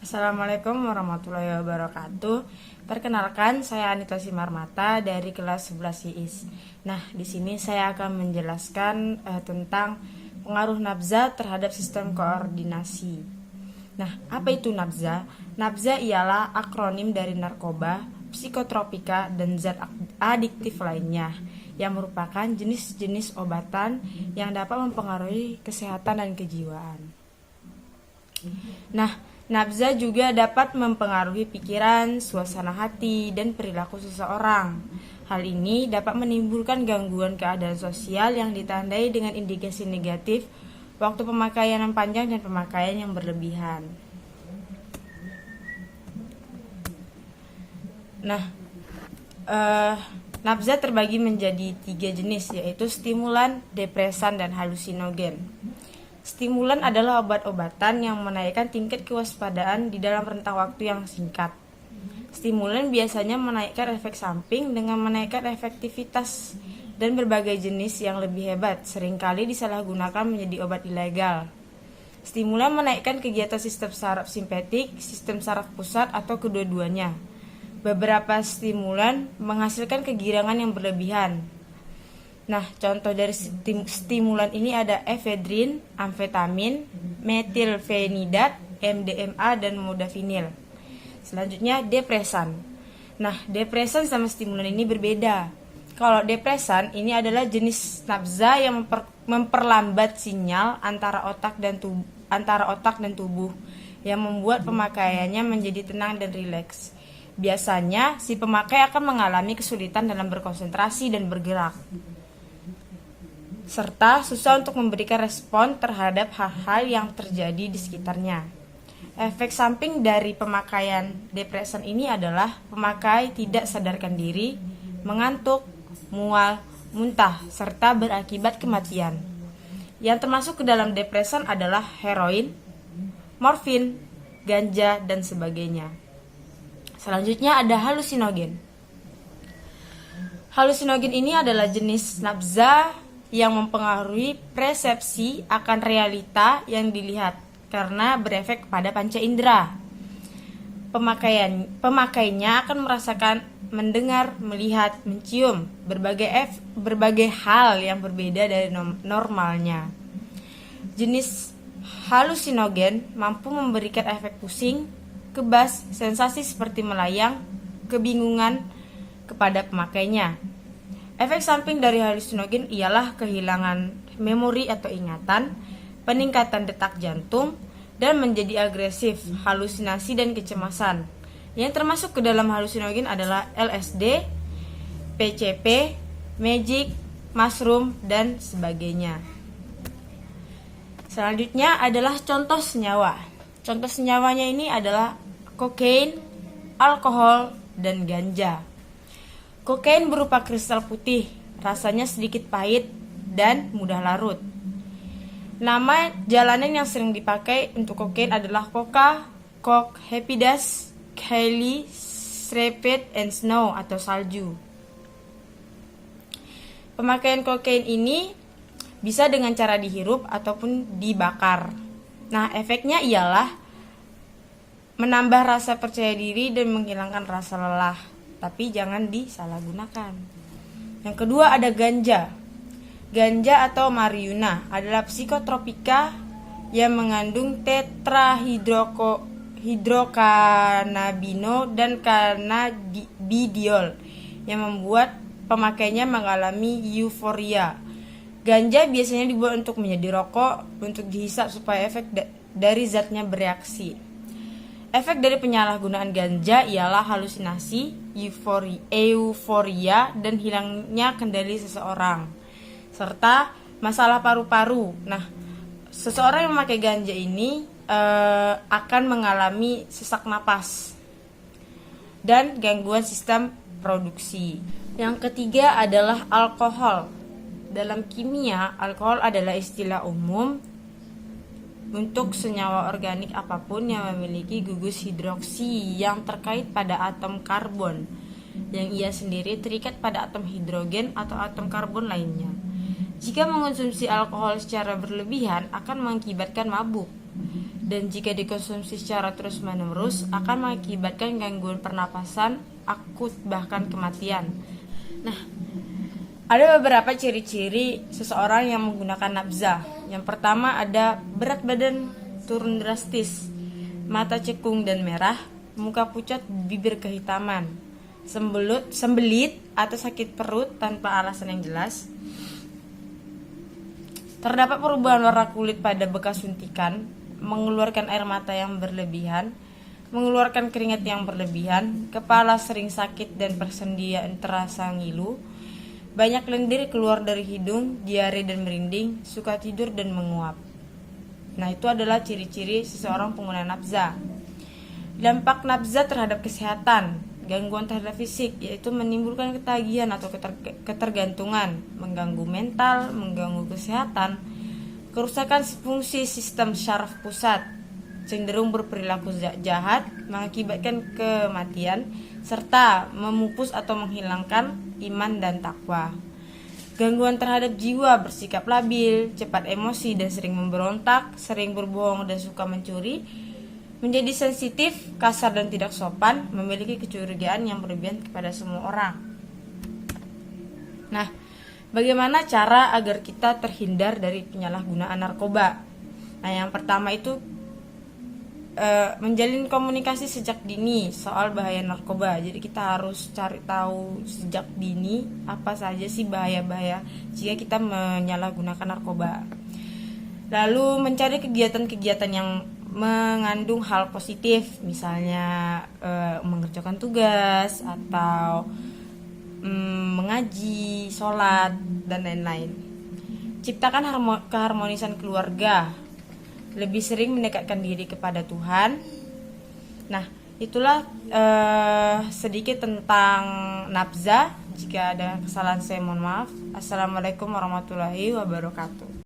Assalamualaikum warahmatullahi wabarakatuh. Perkenalkan, saya Anita Simarmata dari kelas 11 IIS. Nah, di sini saya akan menjelaskan tentang pengaruh nafza terhadap sistem koordinasi. Nah, apa itu nafza? Nafza ialah akronim dari narkoba, psikotropika, dan zat adiktif lainnya yang merupakan jenis-jenis obatan yang dapat mempengaruhi kesehatan dan kejiwaan. Nah, nafza juga dapat mempengaruhi pikiran, suasana hati, dan perilaku seseorang. Hal ini dapat menimbulkan gangguan keadaan sosial yang ditandai dengan indikasi negatif, waktu pemakaian yang panjang dan pemakaian yang berlebihan. Nah, nafza terbagi menjadi 3 jenis, yaitu stimulan, depresan, dan halusinogen. Stimulan adalah obat-obatan yang menaikkan tingkat kewaspadaan di dalam rentang waktu yang singkat. Stimulan biasanya menaikkan efek samping dengan menaikkan efektivitas dan berbagai jenis yang lebih hebat seringkali disalahgunakan menjadi obat ilegal. Stimulan menaikkan kegiatan sistem saraf simpatik, sistem saraf pusat, atau kedua-duanya. Beberapa stimulan menghasilkan kegirangan yang berlebihan. Nah, contoh dari stimulan ini ada efedrin, amfetamin, metilfenidat, MDMA, dan modafinil. Selanjutnya, depresan. Nah, depresan sama stimulan ini berbeda. Kalau depresan ini adalah jenis nafza yang memperlambat sinyal antara otak dan tubuh yang membuat pemakaiannya menjadi tenang dan rileks. Biasanya, si pemakai akan mengalami kesulitan dalam berkonsentrasi dan bergerak, serta susah untuk memberikan respon terhadap hal-hal yang terjadi di sekitarnya. Efek samping dari pemakaian depresan ini adalah pemakai tidak sadarkan diri, mengantuk, mual, muntah, serta berakibat kematian. Yang termasuk ke dalam depresan adalah heroin, morfin, ganja, dan sebagainya. Selanjutnya ada halusinogen. Halusinogen ini adalah jenis nafza yang mempengaruhi persepsi akan realita yang dilihat karena berefek kepada panca indera. Pemakainya akan merasakan, mendengar, melihat, mencium berbagai hal yang berbeda dari normalnya. Jenis halusinogen mampu memberikan efek pusing, kebas, sensasi seperti melayang, kebingungan kepada pemakainya. Efek samping dari halusinogen ialah kehilangan memori atau ingatan, peningkatan detak jantung, dan menjadi agresif, halusinasi, dan kecemasan. Yang termasuk ke dalam halusinogen adalah LSD, PCP, magic, mushroom, dan sebagainya. Selanjutnya adalah contoh senyawa. Contoh senyawanya ini adalah kokain, alkohol, dan ganja. Kokain berupa kristal putih, rasanya sedikit pahit dan mudah larut. Nama jalanan yang sering dipakai untuk kokain adalah coca, coke, happy dust, Kylie, rapid, and snow atau salju. Pemakaian kokain ini bisa dengan cara dihirup ataupun dibakar. Nah, efeknya ialah menambah rasa percaya diri dan menghilangkan rasa lelah. Tapi jangan disalahgunakan. Yang kedua ada ganja. Ganja atau marijuana adalah psikotropika yang mengandung tetrahidrokannabino dan cannabidiol yang membuat pemakainya mengalami euforia. Ganja biasanya dibuat untuk menjadi rokok, untuk dihisap supaya efek dari zatnya bereaksi. Efek dari penyalahgunaan ganja ialah halusinasi, euforia, dan hilangnya kendali seseorang, serta masalah paru-paru. Nah, seseorang yang memakai ganja ini akan mengalami sesak napas dan gangguan sistem produksi. Yang ketiga adalah alkohol. Dalam kimia, alkohol adalah istilah umum untuk senyawa organik apapun yang memiliki gugus hidroksi yang terkait pada atom karbon, yang ia sendiri terikat pada atom hidrogen atau atom karbon lainnya. Jika mengonsumsi alkohol secara berlebihan akan mengakibatkan mabuk. dan jika dikonsumsi secara terus-menerus akan mengakibatkan gangguan pernapasan akut bahkan kematian. Nah, ada beberapa ciri-ciri seseorang yang menggunakan nabza. Yang pertama ada berat badan turun drastis, mata cekung dan merah, muka pucat, bibir kehitaman, sembelit atau sakit perut tanpa alasan yang jelas. Terdapat perubahan warna kulit pada bekas suntikan, mengeluarkan air mata yang berlebihan, mengeluarkan keringat yang berlebihan, kepala sering sakit dan persendian terasa ngilu, banyak lendir keluar dari hidung, diare dan merinding, suka tidur dan menguap. Nah, itu adalah ciri-ciri seseorang pengguna nabza. Dampak nabza terhadap kesehatan, gangguan terhadap fisik, yaitu menimbulkan ketagihan atau ketergantungan, mengganggu mental, mengganggu kesehatan, kerusakan fungsi sistem syaraf pusat, cenderung berperilaku jahat, mengakibatkan kematian, serta memupus atau menghilangkan iman dan takwa. Gangguan terhadap jiwa, bersikap labil, cepat emosi dan sering memberontak, sering berbohong dan suka mencuri, menjadi sensitif, kasar dan tidak sopan, memiliki kecurigaan yang berlebihan kepada semua orang. Nah, bagaimana cara agar kita terhindar dari penyalahgunaan narkoba? Nah, yang pertama itu menjalin komunikasi sejak dini soal bahaya narkoba. Jadi kita harus cari tahu sejak dini apa saja sih bahaya-bahaya jika kita menyalahgunakan narkoba. Lalu mencari kegiatan-kegiatan yang mengandung hal positif, misalnya mengerjakan tugas atau mengaji, sholat, dan lain-lain. Ciptakan keharmonisan keluarga, lebih sering mendekatkan diri kepada Tuhan. Nah, itulah sedikit tentang nabza. Jika ada kesalahan saya mohon maaf. Assalamualaikum warahmatullahi wabarakatuh.